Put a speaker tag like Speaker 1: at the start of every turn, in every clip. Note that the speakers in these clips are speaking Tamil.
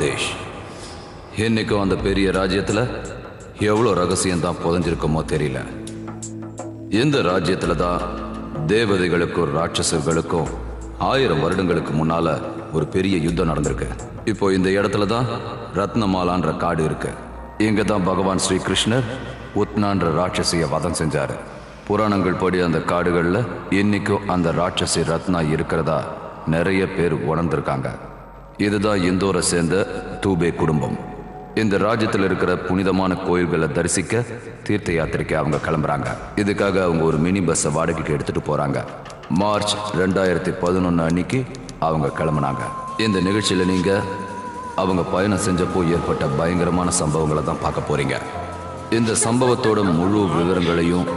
Speaker 1: பிரதேஷ். இன்னைக்கும் அந்த பெரிய ராஜ்யத்துல எவ்வளோ ரகசியம் தான் புதஞ்சிருக்குமோ தெரியல. இந்த ராஜ்யத்துல தான் தேவதைகளுக்கும் ராட்சசர்களுக்கும் 1000 வருடங்களுக்கு முன்னால ஒரு பெரிய யுத்தம் நடந்திருக்கு. இப்போ இந்த இடத்துல தான் ரத்னமாலான்ற காடு இருக்கு. இங்க தான் பகவான் ஸ்ரீ கிருஷ்ணர் உத்னான்ற ராட்சசிய வதம் செஞ்சாரு. புராணங்கள் படி அந்த காடுகள்ல இன்னைக்கும் அந்த ராட்சசி ரத்னா இருக்கிறதா நிறைய பேர் உணர்ந்திருக்காங்க. இதுதான் இந்தோரை சேர்ந்த தூபே குடும்பம். இந்த ராஜ்யத்தில் இருக்கிற புனிதமான கோயில்களை தரிசிக்க தீர்த்த யாத்திரைக்கு அவங்க கிளம்புறாங்க. இதுக்காக அவங்க ஒரு மினி பஸ்ஸை வாடகைக்கு எடுத்துட்டு போறாங்க. மார்ச் 2011 அன்னைக்கு அவங்க கிளம்புனாங்க. இந்த நிகழ்ச்சியில நீங்க அவங்க பயணம் செஞ்சப்போ ஏற்பட்ட பயங்கரமான சம்பவங்களை தான் பார்க்க போறீங்க. இந்த சம்பவத்தோட முழு விவரங்களையும்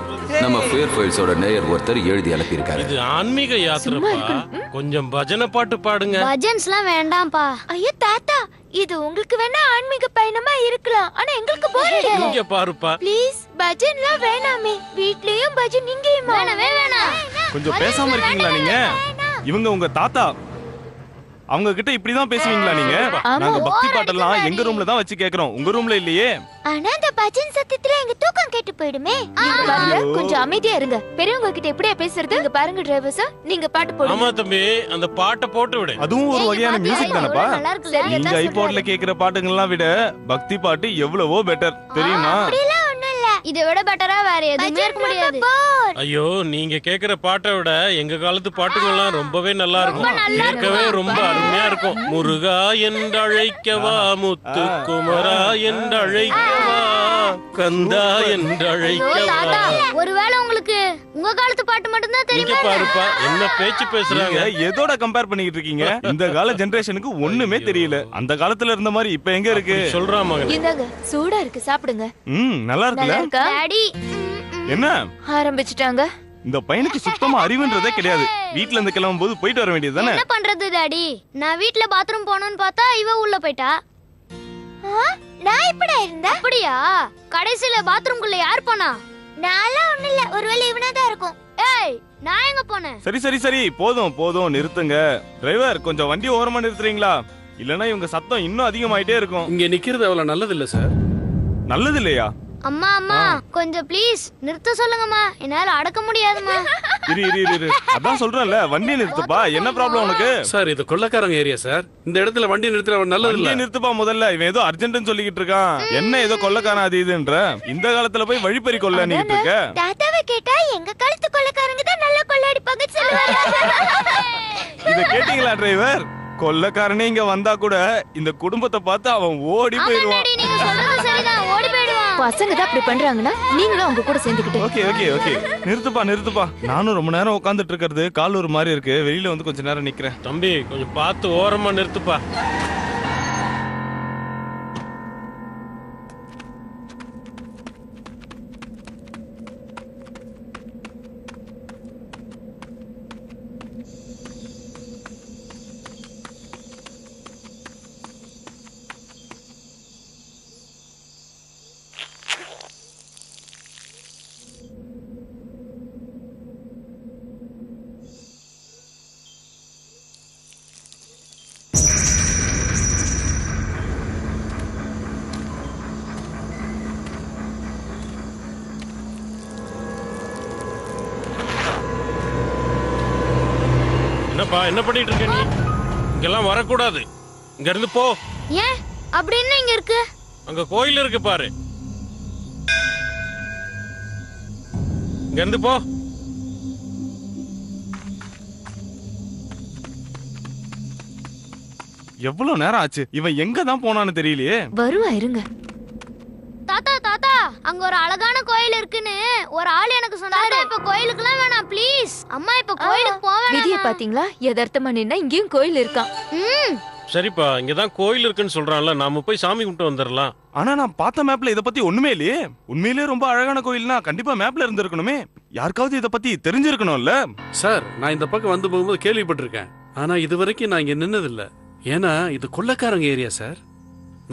Speaker 1: நம்ம ஃபேர்ஃபைல்ஸோட நேயர் ஒருத்தர் எழுதி அனுப்பியிருக்காரு.
Speaker 2: இது ஆன்மீக யாத்திரைப்பா. கொஞ்சம் பஜனை பாட்டு பாடுங்க.
Speaker 3: பஜன்ஸ்லாம் வேண்டாம்ப்பா.
Speaker 4: ஐயோ தாத்தா, இது உங்களுக்கு வேணா ஆன்மீக பயணமா இருக்கலாம், ஆனா எங்களுக்கு போர் அடிக்கும்.
Speaker 2: இங்க பாருப்பா.
Speaker 4: ப்ளீஸ் பஜன்லாம் வேணாமே. வீட்லயும் பஜன் இங்கேயுமா?
Speaker 3: வேணவே வேணாம்.
Speaker 5: கொஞ்சம் பேசாம இருக்கீங்களா நீங்க? இவங்க உங்க தாத்தா. அவங்க கிட்ட இப்படிதான் பேசுவீங்களா நீங்க? நாங்க பக்தி பாட்டெல்லாம் எங்க ரூம்ல தான் வச்சு கேக்குறோம், உங்க ரூம்ல இல்லையே.
Speaker 4: ஆனா அந்த பஜன் சத்தத்துல எங்க தூக்கம் கேட்டு போயிடுமே. நீங்க பாருங்க, கொஞ்சம் அமைதியா இருங்க. பெரியவங்க கிட்ட எப்படியா பேசுறது? இங்க பாருங்க டிரைவர் சார், நீங்க பாட்டு போடுங்க.
Speaker 2: ஆமா தம்பி, அந்த பாட்டை போட்டு விடு.
Speaker 5: அதுவும் ஒரு வகையான மியூசிக் தானப்பா.
Speaker 3: நல்லா இருக்குல்ல?
Speaker 5: நீங்க ஐபாட்ல கேக்குற பாட்டுங்கெல்லாம் விட பக்தி பாட்டு எவ்வளவோ பெட்டர் தெரியுமா?
Speaker 4: அப்படிலாம் ஒண்ணும் இல்ல.
Speaker 3: இதை விட பெட்டரா வேற எதுவுமே இருக்க முடியாது.
Speaker 2: ஐயோ, நீங்க கேக்குற பாட்டை விட எங்க காலத்து பாட்டுங்கெல்லாம் ரொம்பவே நல்லா இருக்கும். கேட்கவே ரொம்ப அருமையா இருக்கும். முருகா என்றழைக்கவா, முத்து குமரா என்றழைக்கவா, கந்தா என்றழைக்கவா.
Speaker 3: ஒருவேளை உங்களுக்கு உங்க காலத்து பாட்டு மட்டும் தான்
Speaker 2: இங்க
Speaker 3: தெரியுமா?
Speaker 2: பாருப்பா, என்ன பேச்சு பேசுறாங்க.
Speaker 5: நீங்க எதோட கம்பேர் பண்ணிட்டு இருக்கீங்க? இந்த கால ஜெனரேஷனுக்கு ஒண்ணுமே தெரியல. அந்த காலத்துல இருந்த மாதிரி இப்ப எங்க இருக்கு?
Speaker 2: சொல்றா மகன்.
Speaker 4: இந்தாங்க, சூடா இருக்கு, சாப்பிடுங்க.
Speaker 5: நல்லா இருக்குல்ல?
Speaker 3: டாடி
Speaker 5: என்ன
Speaker 4: ஆரம்பிச்சிட்டாங்க.
Speaker 5: இந்த பையனுக்கு சுத்தமா அறிவுன்றதே கிடையாது. வீட்ல இருந்து கிளம்பும் போது போயிட்டு வர வேண்டியது தானே?
Speaker 3: என்ன பண்றது டாடி? நான் வீட்ல பாத்ரூம் போகணும்னு பார்த்தா இவ உள்ள போயிட்டா.
Speaker 4: நான் இப்படி இருந்தேன்.
Speaker 3: அப்படியா? கடைசில பாத்ரூம்குள்ள யார் போனா?
Speaker 4: நான்லாம் ஒண்ணும் இல்ல. ஒருவேளை இவனா தான் இருக்கும்.
Speaker 3: ஏய், நான் எங்க போனேன்?
Speaker 5: சரி சரி சரி, போதும் போதும், நிறுத்துங்க. டிரைவர், கொஞ்சம் வண்டி ஓரமா நிறுத்துறீங்களா? இல்லனா இவங்க சத்தம் இன்னும் அதிகமாயிட்டே இருக்கும்.
Speaker 6: இங்க நிக்கிறது அவ்வளவு நல்லது இல்ல சார்.
Speaker 5: நல்லது இல்லையா?
Speaker 3: அம்மா அம்மா, கொஞ்சம் ப்ளீஸ் நிறுத்த சொல்லுங்கம்மா. என்னால அடக்க முடியாதுமா.
Speaker 5: இரு இரு இரு இரு, அதான் சொல்றேன்ல, வண்டி நிறுத்துப்பா. என்ன ப்ராப்ளம் உனக்கு?
Speaker 6: சார், இது கொள்ளக்காரங்க ஏரியா சார். இந்த இடத்துல வண்டி நிறுத்துற நல்லது இல்ல.
Speaker 5: வண்டி நிறுத்துப்பா முதல்ல. இவன் ஏதோ அர்ஜென்ட்னு சொல்லிக்கிட்டு இருக்கான். என்ன ஏதோ கொள்ளக்காரன் அது இதுன்ற? இந்த காலத்துல போய் வழிப்பறி கொள்ள நீட்டு இருக்க.
Speaker 4: தாத்தாவை கேட்டா எங்க காலத்து கொள்ளக்காரங்க தான் நல்லா கொள்ளடிப்பாங்க சொல்லுவாங்க.
Speaker 5: இத கேட்டீங்களா டிரைவர்? கொள்ளக்காரனே இங்க வந்தா கூட இந்த குடும்பத்தை பார்த்து அவன் ஓடி போயிடுவான்.
Speaker 3: டாடி, நீங்க சொல்றது சரிதான். ஓடி போயிடுவான்.
Speaker 4: பசங்க தான் அப்படி பண்றாங்கன்னா நீங்களும் அவங்க கூட சேர்ந்துக்கிட்டு.
Speaker 5: ஓகே ஓகே ஓகே, நிறுத்துப்பா நிறுத்துப்பா. நானும் ரொம்ப நேரம் உட்காந்துட்டு இருக்கிறது கால் ஒரு மாதிரி இருக்கு. வெளியில வந்து கொஞ்ச நேரம் நிக்கிறேன்.
Speaker 2: தம்பி, கொஞ்சம் பார்த்து ஓரமா நிறுத்துப்பா. என்னப்பா, என்ன பண்ணிட்டு இருக்க நீ? இங்கெல்லாம் வரக்கூடாது. இங்க இருந்து போ.
Speaker 3: ஏன் அப்படி என்ன இங்க இருக்கு?
Speaker 2: அங்க கோயில் இருக்கு பாரு. இங்க இருந்து போ.
Speaker 5: எவ்வளவு நேரம் ஆச்சு? இவன் எங்க தான் போனான்னு தெரியலையே.
Speaker 4: வருவா, இருங்க.
Speaker 3: தாத்தா தாத்தா, அங்க ஒரு அழகான கோயில் இருக்குன்னு ஒரு ஆள் எனக்கு சொன்னாரு. இப்ப கோயிலுக்குலாம் வேணாம் ப்ளீஸ். அம்மா இப்ப கோயிலுக்கு போவேன்.
Speaker 4: விதிய பாத்தீங்களா? யதார்த்தமா நின்னா இங்கேயும் கோயில் இருக்கான்.
Speaker 2: சரிப்பா, இங்கதான் கோயில் இருக்குன்னு சொல்றான்ல, நாம போய் சாமி கும்பிட்டு வந்துடலாம்.
Speaker 5: ஆனா நான் பார்த்த மேப்ல இத பத்தி ஒண்ணுமே இல்லையே. உண்மையிலேயே ரொம்ப அழகான கோயில்னா கண்டிப்பா மேப்ல இருந்திருக்கணுமே. யாருக்காவது இத பத்தி தெரிஞ்சிருக்கணும்ல.
Speaker 6: சார், நான் இந்த பக்கம் வந்து போகும்போது கேள்விப்பட்டிருக்கேன். ஆனா இது வரைக்கும் நான் இங்க நின்னது இல்ல. ஏன்னா இது கொள்ளக்காரங்க ஏரியா சார்.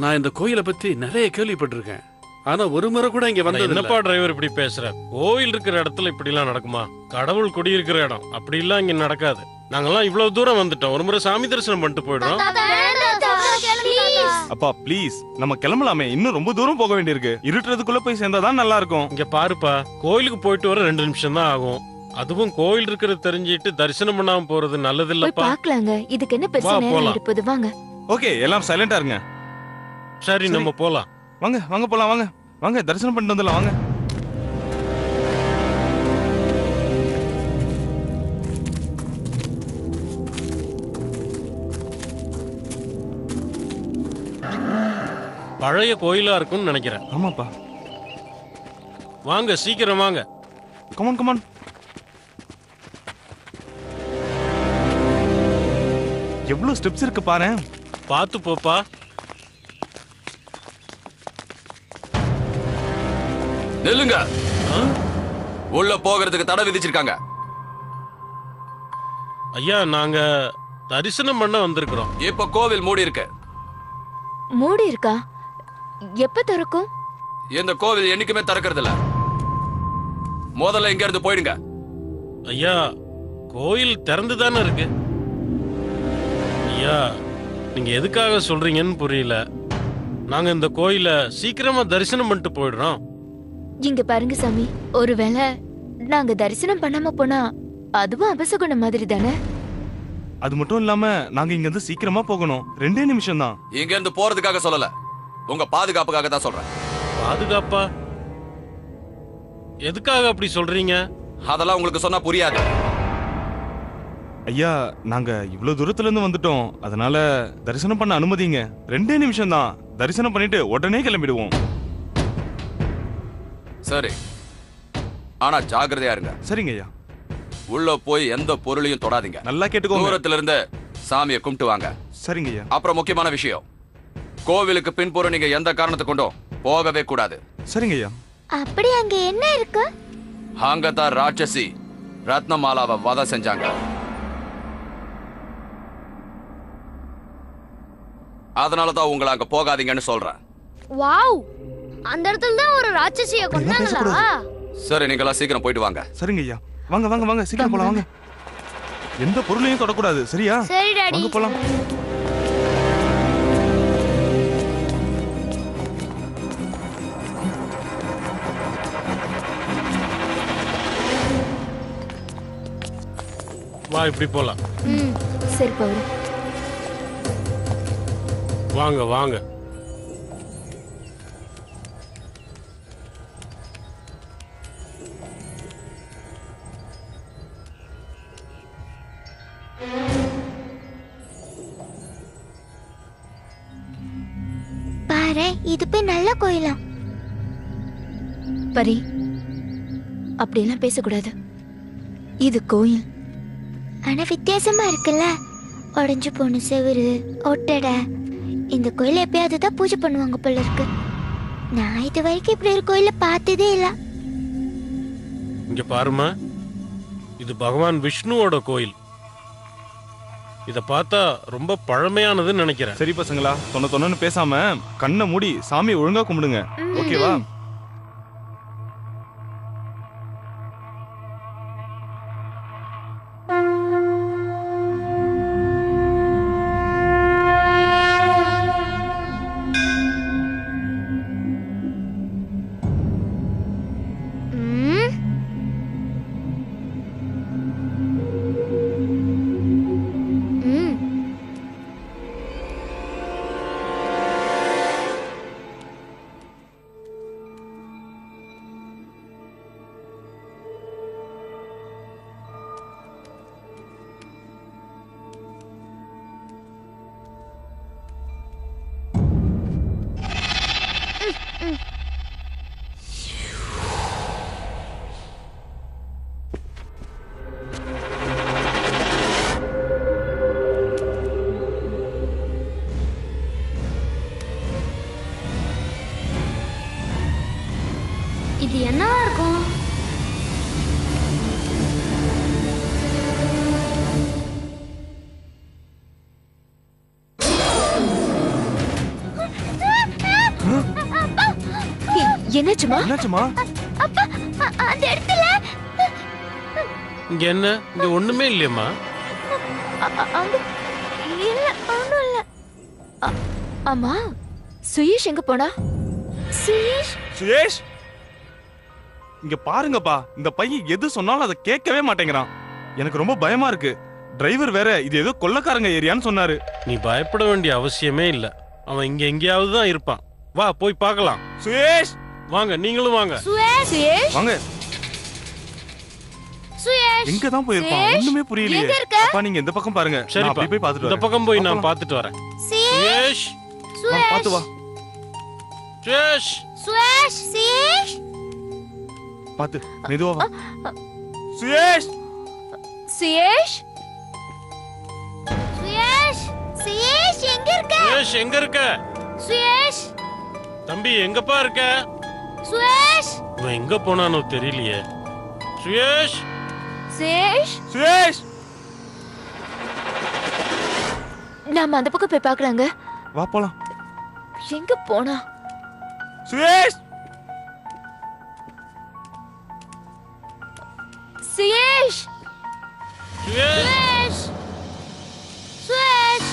Speaker 6: நான் இந்த கோயிலை பத்தி நிறைய கேள்விப்பட்டிருக்கேன். ஆனா ஒரு முறை கூட இங்க வந்தது இல்ல.
Speaker 2: என்னப்பா டிரைவர் இப்படி பேசுற? கோயில் இருக்கிற இடத்துல இப்படி எல்லாம் நடக்குமா? கடவுள் குடியிருக்கிற இடம், அப்படி எல்லாம் இங்க நடக்காது. நாங்கெல்லாம் இவ்வளவு தூரம் வந்துட்டோம். ஒரு முறை சாமி தரிசனம் பண்ணிட்டு போயிடுறோம்.
Speaker 3: தாத்தா, வேண்டாம் தாத்தா, ப்ளீஸ்.
Speaker 5: அப்பா ப்ளீஸ் நம்ம கிளம்பலாமே, இன்னும் ரொம்ப தூரம் போக வேண்டியிருக்கு. இருட்டுறதுக்குள்ள போய் சேர்ந்தாதான் நல்லா இருக்கும்.
Speaker 2: இங்க பாருப்பா, கோயிலுக்கு போயிட்டு வர 2 நிமிஷம் தான் ஆகும். அதுவும் கோயில் இருக்கிறது தெரிஞ்சிட்டு தரிசனம் பண்ணாம போறது நல்லது
Speaker 4: போய்
Speaker 2: இல்லப்பா.
Speaker 4: பார்க்கலாங்க. இதுக்கு என்ன பெருசா
Speaker 2: வா,
Speaker 4: நேரம்
Speaker 2: போலாம்.
Speaker 4: எடுப்பது? வாங்க.
Speaker 5: ஓகே, எல்லாம் சைலண்டா இருங்க.
Speaker 2: சரி நம்ம போலாம்.
Speaker 5: வாங்க வாங்க போலாம், வாங்க வாங்க தரிசனம் பண்ணிட்டு வந்துடலாம் வாங்க.
Speaker 2: பழைய கோயிலா இருக்கும்னு நினைக்கிறேன்.
Speaker 5: ஆமாப்பா.
Speaker 2: வாங்க சீக்கிரம் வாங்க.
Speaker 5: Come on come on. எவ்வளவு ஸ்டெப்ஸ் இருக்கு பாரு.
Speaker 2: பார்த்து போப்பா.
Speaker 1: நில்லுங்க. உள்ள போகிறதுக்கு தடை விதிச்சிருக்காங்க.
Speaker 2: ஐயா நாங்க தரிசனம் பண்ண வந்திருக்கிறோம்.
Speaker 1: இப்ப கோவில் மூடி இருக்கு.
Speaker 4: மூடி இருக்கா? எப்ப திறக்கும்?
Speaker 1: இந்த கோவில் என்னைக்குமே திறக்கிறது இல்ல. முதல்ல இங்க இருந்து போயிடுங்க.
Speaker 2: ஐயா கோயில் திறந்து தானே இருக்கு. ஐயா நீங்க எதுக்காக சொல்றீங்கன்னு புரியல. நாங்க இந்த கோயில சீக்கிரமா தரிசனம் பண்ணிட்டு போயிடுறோம்.
Speaker 4: இங்க பாருங்க சாமி, ஒருவேளை நாங்க தரிசனம் பண்ணாம போனா அதுவும் அபசகுணம் மாதிரி தானே?
Speaker 5: அது மட்டும் இல்லாம நாங்க இங்க இருந்து சீக்கிரமா போகணும். 2 நிமிஷம் தான்.
Speaker 1: இங்க இருந்து போறதுக்காக சொல்லல, உங்க பாதுகாப்புக்காக தான் சொல்றேன்.
Speaker 2: பாதுகாப்பா? எதுக்காக அப்படி சொல்றீங்க?
Speaker 1: அதெல்லாம் உங்களுக்கு சொன்னா புரியாது.
Speaker 5: ஐயா நாங்க இவ்வளவு தூரத்துல இருந்து வந்துட்டோம், அதனால தரிசனம் பண்ண அனுமதிங்க. 2 நிமிஷம் தான். தரிசனம் பண்ணிட்டு உடனே கிளம்பிடுவோம்.
Speaker 1: சரி, ஆனா ஜாக்கிரதையா இருங்க.
Speaker 5: சரிங்க ஐயா.
Speaker 1: உள்ள போய் எந்த பொருளையும் தொடாதீங்க.
Speaker 5: நல்லா கேட்டுக்கோங்க.
Speaker 1: தூரத்துல இருந்து சாமியை கும்பிட்டு வாங்க.
Speaker 5: சரிங்க ஐயா.
Speaker 1: அப்புறம் முக்கியமான விஷயம், கோவிலுக்கு பின்புறம் நீங்க எந்த காரணத்தை கொண்டும் போகவே கூடாது.
Speaker 5: சரிங்க ஐயா.
Speaker 3: அப்படி அங்க என்ன இருக்கு?
Speaker 1: அங்கதான் ராட்சசி ரத்னமாலாவை வதை செஞ்சாங்க. அதனாலதான் உங்களை அங்க போகாதீங்கன்னு சொல்றேன்.
Speaker 3: வாவ், அந்த இடத்துல தான் ஒரு ராட்சசியை கொன்னாங்களா?
Speaker 1: சரி, நீங்களா சீக்கிரம் போயிட்டு வாங்க.
Speaker 5: சரிங்க ஐயா. வாங்க வாங்க வாங்க சீக்கிரம் போலாம் வாங்க. எந்த பொருளையும் தொடக்கூடாது, சரியா?
Speaker 3: சரி டாடி.
Speaker 5: வாங்க போலாம்.
Speaker 2: வா இப்படி போலாம்.
Speaker 4: சரி பவுரு.
Speaker 2: வாங்க வாங்க.
Speaker 3: பாரு, இது போய் நல்ல கோயிலா.
Speaker 4: பரி, அப்படியெல்லாம் பேசக்கூடாது. இது கோயில்.
Speaker 3: ஆனா வித்தியாசமா இருக்குல்ல. உடைஞ்சு போன செவுரு, ஒட்டடை. இந்த கோயில எப்பயாவது தான் பூஜை பண்ணுவாங்க போல இருக்கு. நான் இது வரைக்கும் இப்படி ஒரு கோயில பார்த்ததே இல்ல.
Speaker 2: இங்க பாருமா, இது பகவான் விஷ்ணுவோட கோயில். இத பார்த்தா ரொம்ப பழமையானதுன்னு நினைக்கிறேன்.
Speaker 5: சரி பசங்களா, தொன்னு பேசாம கண்ணை மூடி சாமியை ஒழுங்கா கும்பிடுங்க. ஓகேவா?
Speaker 3: இது என்னவா இருக்கும்?
Speaker 4: என்னாச்சுமா?
Speaker 5: என்னாச்சுமா?
Speaker 3: அப்பா, அந்த இடத்துல
Speaker 2: இங்க என்ன? இங்க ஒண்ணுமே இல்லையம்மா.
Speaker 4: அங்க இல்ல, ஒண்ணும் இல்ல. அம்மா சுயேஷ் எங்க போனா? சுயேஷ்
Speaker 5: சுரேஷ் இங்க பாருங்கப்பா, இந்த பையன் எது சொன்னாலும் அதை கேட்கவே மாட்டேங்கிறான். எனக்கு ரொம்ப பயமா இருக்கு. டிரைவர் வேற இது ஏதோ கொள்ளக்காரங்க ஏரியான்னு சொன்னாரு.
Speaker 2: நீ பயப்பட வேண்டிய அவசியமே இல்ல. அவன் இங்க எங்கேயாவது தான் இருப்பான். வா போய் பார்க்கலாம்.
Speaker 5: சுரேஷ்
Speaker 2: வாங்க, நீங்களும் வாங்க.
Speaker 4: சுயேஷ்
Speaker 5: வாங்க.
Speaker 4: சுயேஷ்
Speaker 5: எங்க தான் போயிருப்பான்? ஒண்ணுமே புரியலையே.
Speaker 4: எங்க இருக்க?
Speaker 5: அப்பா நீங்க இந்த பக்கம் பாருங்க. நான்
Speaker 2: சரிப்பா,
Speaker 5: அப்படியே போய் பார்த்துட்டு
Speaker 2: இந்த
Speaker 5: வரேன்.
Speaker 2: பக்கம் போய் நான் பார்த்துட்டு வரேன். சுயேஷ்,
Speaker 5: வா, பார்த்து வா.
Speaker 2: சுயேஷ்,
Speaker 4: சுயேஷ் சுயேஷ்
Speaker 5: பார்த்து மெதுவா வா. சுரேஷ்
Speaker 4: சுயேஷ் சுயேஷ் சுயேஷ் எங்க இருக்க?
Speaker 2: சுயேஷ் எங்க இருக்க?
Speaker 4: சுயேஷ்
Speaker 2: தம்பி எங்கப்பா இருக்க?
Speaker 4: சுயேஷ்
Speaker 2: இவன் எங்க போனானோ தெரியலையே. சுயேஷ்,
Speaker 4: சுயேஷ்
Speaker 5: சுரேஷ்
Speaker 4: நாம அந்த பக்கம் போய் பார்க்கலாங்க.
Speaker 5: வா போலாம்.
Speaker 4: எங்க போனா?
Speaker 5: சுரேஷ்
Speaker 4: சுயேஷ்
Speaker 2: சுயேஷ்,
Speaker 4: சுயேஷ்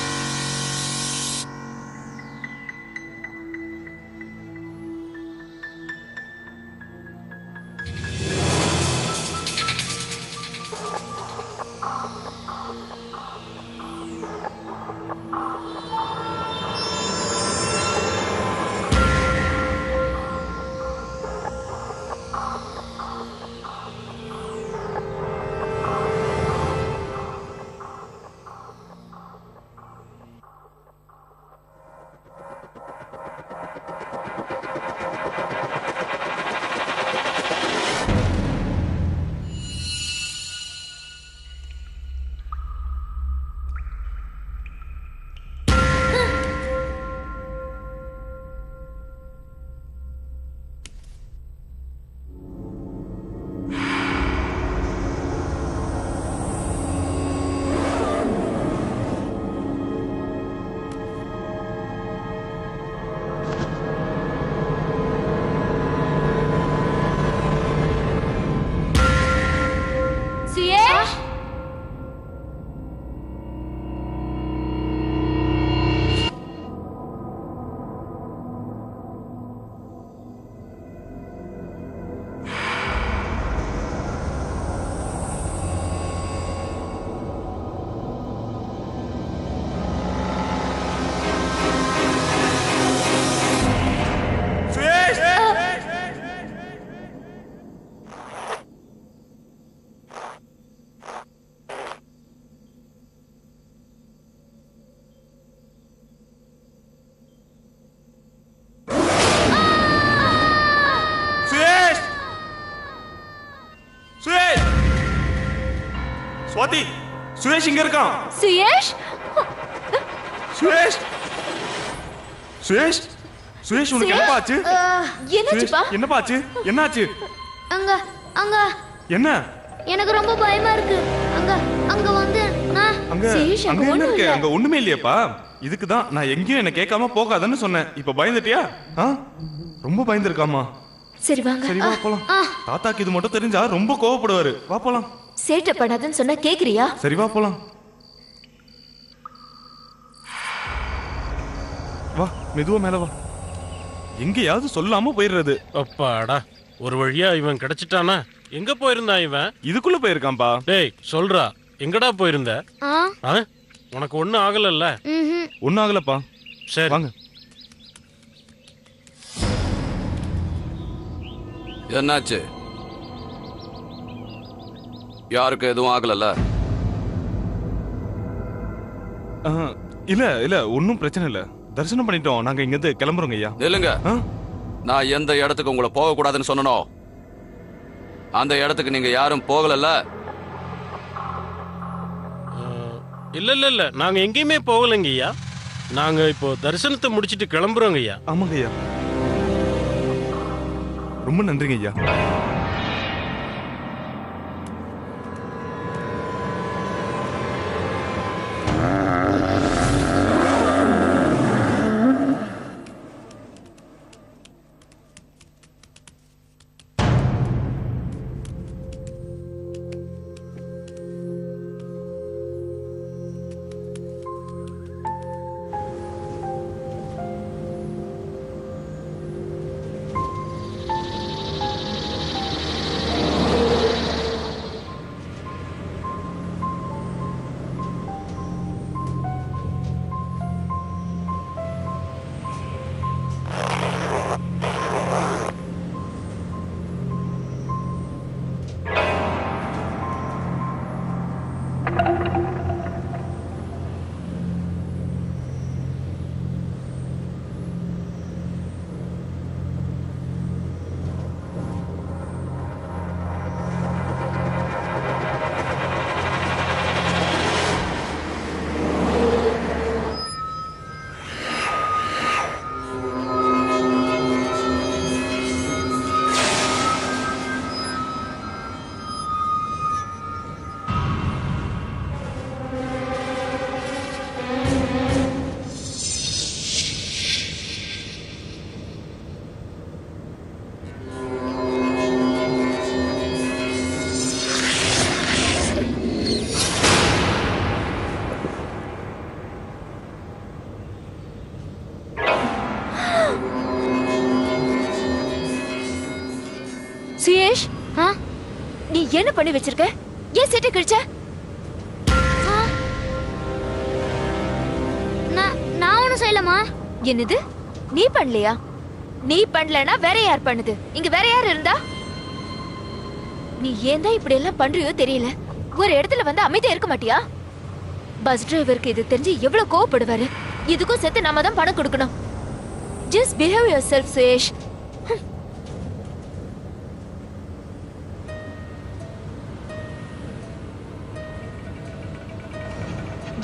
Speaker 4: சுயேஷ்
Speaker 5: சுவாதி, சுரேஷ் இங்க இருக்கான்.
Speaker 4: சுயேஷ்
Speaker 5: சுரேஷ் சுரேஷ் சுரேஷ் உனக்கு என்னப்பா ஆச்சு?
Speaker 4: என்னாச்சுப்பா?
Speaker 5: சுரேஷ், என்னப்பா ஆச்சு? என்னாச்சு?
Speaker 4: அங்க அங்க
Speaker 5: என்ன?
Speaker 4: எனக்கு ரொம்ப பயமா இருக்கு. அங்க அங்க வந்து நான்
Speaker 5: அங்க
Speaker 4: சுரேஷ்
Speaker 5: அங்க என்ன
Speaker 4: ஒண்ணும்
Speaker 5: இருக்கு?
Speaker 4: இல்ல.
Speaker 5: அங்க ஒண்ணுமே இல்லையேப்பா. இதுக்கு தான் நான் எங்கேயும் என்ன கேட்காம போகாதன்னு சொன்னேன். இப்ப பயந்துட்டியா? ரொம்ப பயந்துருக்காமா.
Speaker 4: சரி வாங்க.
Speaker 5: சரி வா போலாம். தாத்தாக்கு இது மட்டும் தெரிஞ்சா ரொம்ப கோவப்படுவாரு. வா போலாம்.
Speaker 4: சேட்டை பண்ணாதன்னு சொன்னா கேக்குறியா?
Speaker 5: சரி வா போலாம். வா மெதுவா மேல வா. எங்கேயாவது சொல்லாம போயிடுறது.
Speaker 2: அப்பாடா, ஒரு வழியா இவன் கிடைச்சிட்டானா? எங்க போயிருந்தான் இவன்?
Speaker 5: இதுக்குள்ள போயிருக்கான்பா.
Speaker 2: டேய் சொல்றா, எங்கடா போயிருந்த? ஆ? உனக்கு ஒண்ணும் ஆகலல்ல?
Speaker 5: ஒன்னும் ஆகலப்பா.
Speaker 2: சரி
Speaker 5: வாங்க.
Speaker 1: என்னாச்சு? யாருக்கு எதுவும் ஆகலல்ல?
Speaker 5: இல்ல இல்ல ஒன்னும் பிரச்சனை இல்ல. தரிசனம் பண்ணிட்டோம். நாங்க இங்க இருந்து கிளம்புறோங்க ஐயா.
Speaker 1: இல்லங்க, நான் எந்த இடத்துக்கு உங்களை போக கூடாதுன்னு சொன்னனோ அந்த இடத்துக்கு நீங்க யாரும் போகலல்ல?
Speaker 2: இல்ல இல்ல இல்ல, நாங்க எங்கேயுமே போகலைங்க ஐயா. நாங்க இப்போ தரிசனத்தை முடிச்சிட்டு கிளம்புறோங்க ஐயா.
Speaker 5: ஆமாங்க ஐயா. ரொம்ப நன்றிங்க ஐயா.
Speaker 4: என்ன பண்ணி வச்சிருக்க? ஏன் சீட்டை கிழிச்ச?
Speaker 7: நான் ஒண்ணும் செய்யலமா.
Speaker 4: என்னது? நீ பண்ணலையா? நீ பண்ணலனா வேற யார் பண்ணுது? இங்க வேற யார் இருந்தா? நீ ஏன் தான் இப்படி எல்லாம் பண்றியோ தெரியல. ஒரு இடத்துல வந்து அமைதியா இருக்க மாட்டியா? பஸ் டிரைவருக்கு இது தெரிஞ்சு எவ்வளவு கோவப்படுவாரு. இதுக்கும் சேர்த்து நாம தான் பணம் கொடுக்கணும். Just behave yourself, Suyash.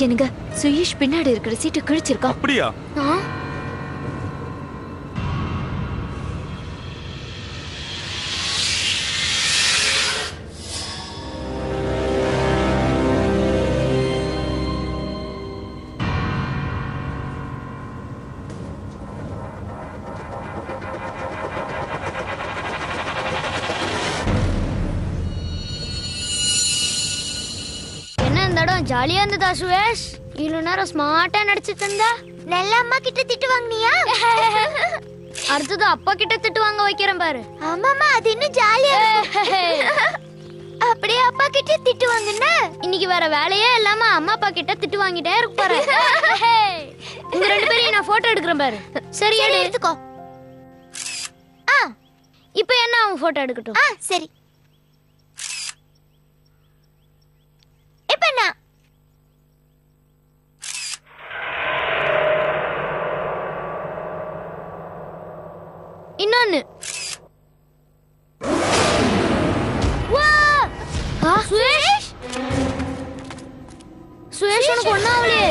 Speaker 4: என்னங்க, சுயேஷ் பின்னாடி இருக்கிற சீட்டை கிழிச்சிருக்கான்.
Speaker 5: அப்படியா?
Speaker 7: ஜாலியா இருந்ததா சுவேஷ்? இவ்வளவு நேரம் ஸ்மார்ட்டா நடிச்சிட்டு இருந்தா.
Speaker 3: நல்ல அம்மா கிட்ட திட்டு வாங்குனியா?
Speaker 7: அடுத்தது அப்பா கிட்ட திட்டு வாங்க வைக்கிறேன் பாரு.
Speaker 3: ஆமாமா, அது இன்னும் ஜாலியா அப்படியே அப்பா கிட்ட திட்டு வாங்குன.
Speaker 7: இன்னைக்கு வேற வேலையே இல்லாம அம்மா அப்பா கிட்ட திட்டு வாங்கிட்டே இருக்க பாரு. இந்த ரெண்டு பேரையும் நான் போட்டோ எடுக்கிறேன் பாரு. சரி
Speaker 3: எடுத்துக்கோ.
Speaker 7: இப்போ என்ன அவன் போட்டோ எடுக்கட்டும்.
Speaker 3: சரி. இப்ப நான்
Speaker 7: இன்னொன்னு. சுரேஷ் சுரேஷ் உனக்கு ஒண்ணாவலையே.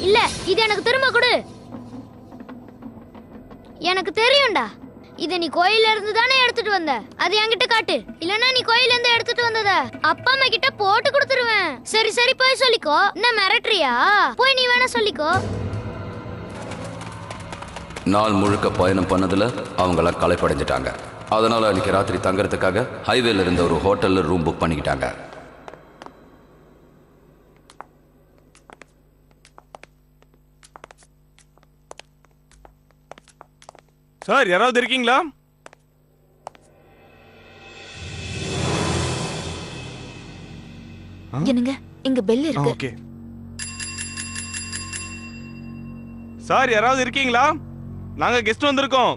Speaker 7: இல்ல, இது எனக்கு திரும்ப கொடு. எனக்கு தெரியும்டா, இத நீ கோயில்ல இருந்து தானே எடுத்துட்டு வந்த. அது என்கிட்ட காட்டு. இல்லனா நீ கோயில்ல இருந்து எடுத்துட்டு வந்தத அப்பா அம்மா கிட்ட போட்டு கொடுத்துருவேன். சரி சரி, போய் சொல்லிக்கோ. என்ன மிரட்டுறியா? போய் நீ வேணா சொல்லிக்கோ.
Speaker 1: நாள் முழுக்க பயணம் பண்ணதுல அவங்கள களைப்படைஞ்சிட்டாங்க. அதனால அன்னைக்கு ராத்திரி தங்கறதுக்காக ஹைவேல இருந்த ஒரு ஹோட்டல்ல ரூம் புக் பண்ணிக்கிட்டாங்க.
Speaker 5: சார், யாராவது இருக்கீங்களா?
Speaker 4: என்னங்க, இங்க பெல் இருக்கு.
Speaker 5: ஓகே. சார், யாராவது இருக்கீங்களா? நாங்க கெஸ்ட் வந்திருக்கோம்.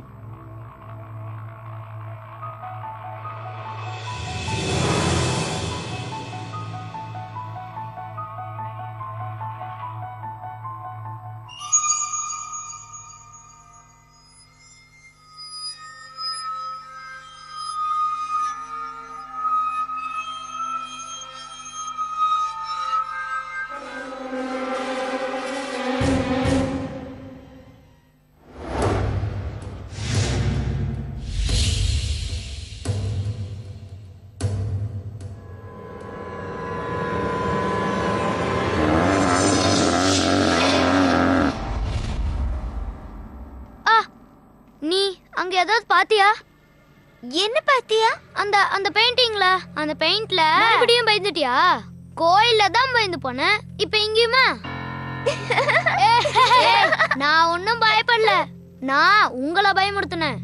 Speaker 7: நீ அங்க ஏதாவது பாத்தியா?
Speaker 3: என்ன பாத்தியா?
Speaker 7: அந்த அந்த பெயிண்டிங்ல, அந்த பெயிண்ட்ல மறுபடியும் பயந்துட்டியா? கோயில்ல தான் பயந்து போன, இப்ப இங்கேயுமா? நான் ஒன்னும் பயப்படல, நான் உங்களை பயமுறுத்தினேன்.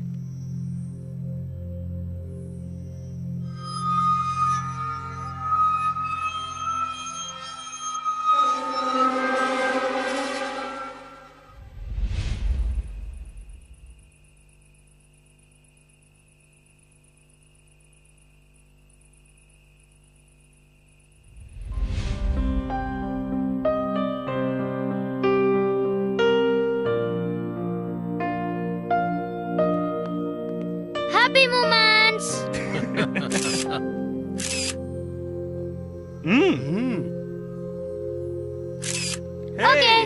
Speaker 7: Happy moments.
Speaker 5: Okay.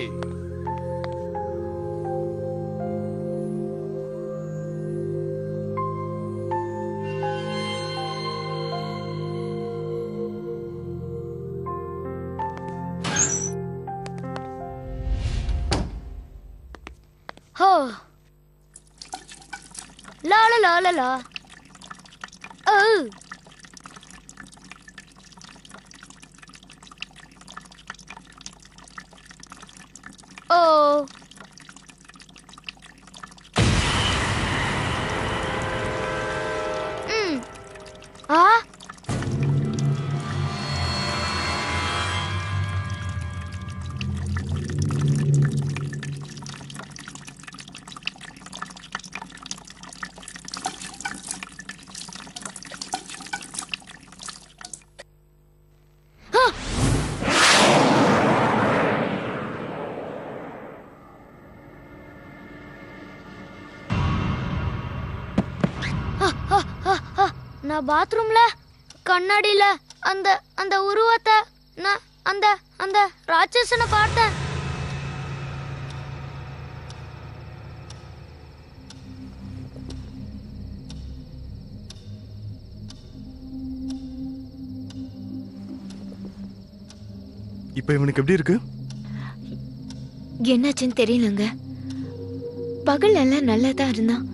Speaker 7: Oh. La la la la la. Oh. Oh. Ah. நான் பாத்ரூம்ல கண்ணாடியில அந்த அந்த உருவத்தை நான் அந்த அந்த ராட்சசனை பார்த்தேன்.
Speaker 5: இப்ப இவனுக்கு எப்படி இருக்கு?
Speaker 4: என்னாச்சுன்னு தெரியலங்க. பகல் எல்லாம் நல்லா தான் இருந்தான்.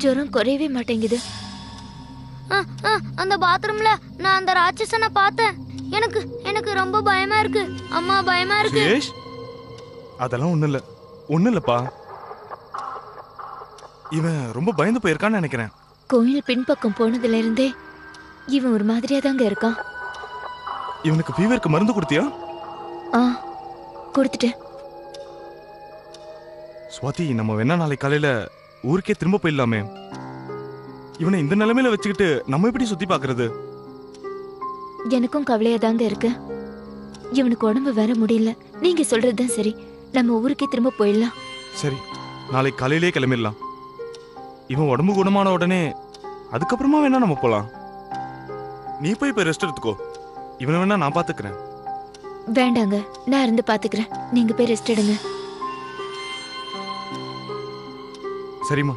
Speaker 4: ஜுரம் குறையவே மாட்டேங்குது.
Speaker 7: அந்த பாத்ரூம்ல நான் அந்த ராட்சசனை பார்த்தேன். எனக்கு எனக்கு ரொம்ப பயமா இருக்கு அம்மா, பயமா இருக்கு.
Speaker 5: சுரேஷ், அதெல்லாம் ஒண்ணு இல்லப்பா. இவன் ரொம்ப பயந்து போயிருக்கான்னு நினைக்கிறேன்.
Speaker 4: கோயில் பின்பக்கம் போனதுல இருந்தே இவன் ஒரு மாதிரியா தாங்க இருக்கான்.
Speaker 5: இவனுக்கு ஃபீவருக்கு மருந்து கொடுத்தியா?
Speaker 4: கொடுத்துட்டேன்.
Speaker 5: சுவாதி, நம்ம வேணா நாளைக்கு காலையில ஊருக்கே திரும்ப போயிடலாமே. இவனை இந்த நிலைமையில வச்சுக்கிட்டு நம்ம எப்படி சுத்தி பாக்குறது?
Speaker 4: எனக்கும் கவலையா தாங்க இருக்கு. இவனுக்கு உடம்பு வேற முடியல. நீங்க சொல்றதுதான் சரி. நம்ம ஊருக்கே திரும்ப போயிடலாம்.
Speaker 5: சரி, நாளைக்கு காலையிலேயே கிளம்பிடலாம். இவன் உடம்பு குணமான உடனே அதுக்கப்புறமா வேணா நம்ம போலாம். நீ போய் இப்ப ரெஸ்ட் எடுத்துக்கோ. இவனை வேணா நான் பாத்துக்கிறேன்.
Speaker 4: வேண்டாங்க, நான் இருந்து பாத்துக்கிறேன். நீங்க போய் ரெஸ்ட் எடுங்க.
Speaker 5: சரிம்மா.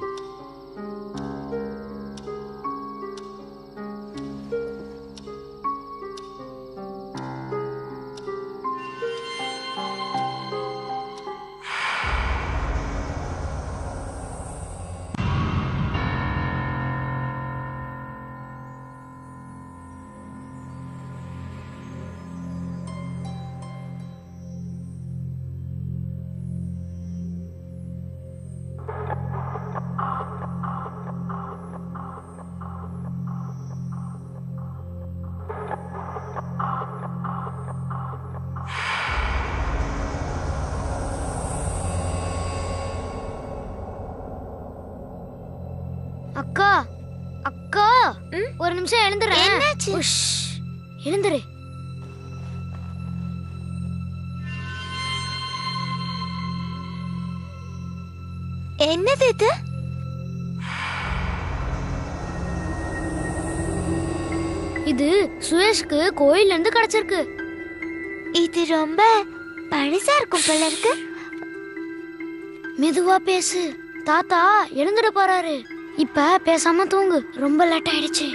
Speaker 7: அக்கா அக்கா, ஒரு நிமிஷம் எழுந்துறேன். என்னாச்சு? எழுந்துரு.
Speaker 3: என்னது இது?
Speaker 7: இது சுரேஷ்க்கு கோயில்ல இருந்து கிடைச்சிருக்கு.
Speaker 3: இது ரொம்ப பழசா இருக்கும் போல இருக்கு.
Speaker 7: மெதுவா பேசு, தாத்தா எழுந்துட போறாரு. இப்ப பேசாம தூங்கு, ரொம்ப லேட் ஆயிடுச்சு.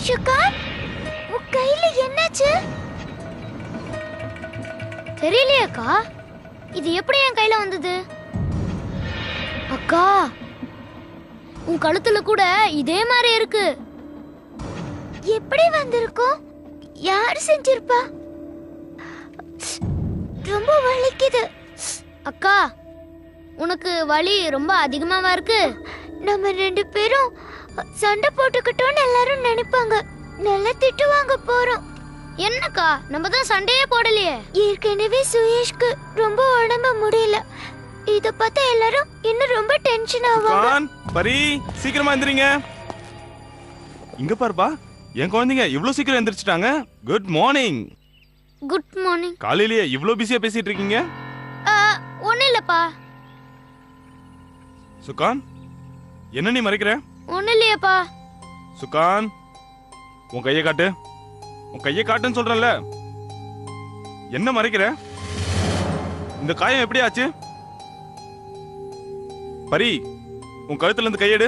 Speaker 3: சுகார், உன் கையில என்னாச்சு?
Speaker 7: தெரியலையாக்கா, இது எப்படி என் கையில வந்தது? அக்கா, உன் கழுத்துல கூட இதே மாதிரி இருக்கு.
Speaker 3: எப்படி வந்திருக்கும்? யார் செஞ்சிருப்பா? ரொம்ப வலிக்குது.
Speaker 7: அக்கா, உனக்கு வலி ரொம்ப அதிகமாவா இருக்கு?
Speaker 3: நம்ம ரெண்டு பேரும் சண்டை போட்டுக்கிட்டோம்னு எல்லாரும் நினைப்பாங்க. நல்லா திட்டுவாங்க போறோம்.
Speaker 7: என்னக்கா நம்ம தான் சண்டையே போடலையே.
Speaker 3: ஏற்கனவே சுயேஷ்க்கு ரொம்ப உடம்பு முடியல. இத பார்த்தா எல்லாரும் இன்னும் ரொம்ப டென்ஷன் ஆவாங்க.
Speaker 5: கான் பரி சீக்கிரமா எந்திரிங்க. இங்க பாருப்பா, என் குழந்தைங்க இவ்ளோ சீக்கிரம் எந்திரிச்சிட்டாங்க. Good morning.
Speaker 7: Good morning.
Speaker 5: காலையிலேயே இவ்ளோ பிஸியா பேசிட்டு இருக்கீங்க?
Speaker 7: ஒண்ணும் இல்லப்பா.
Speaker 5: சுகான், என்ன நீ மறைக்கிற?
Speaker 7: ஒண்ணும் இல்லையப்பா.
Speaker 5: சுகான், உன் கையை காட்டு. உன் கையை காட்டுன்னு சொல்றேன்ல. என்ன மறைக்கிற? இந்த காயம் எப்படி ஆச்சு? பரி, உன் கழுத்துல இருந்து கையெடு.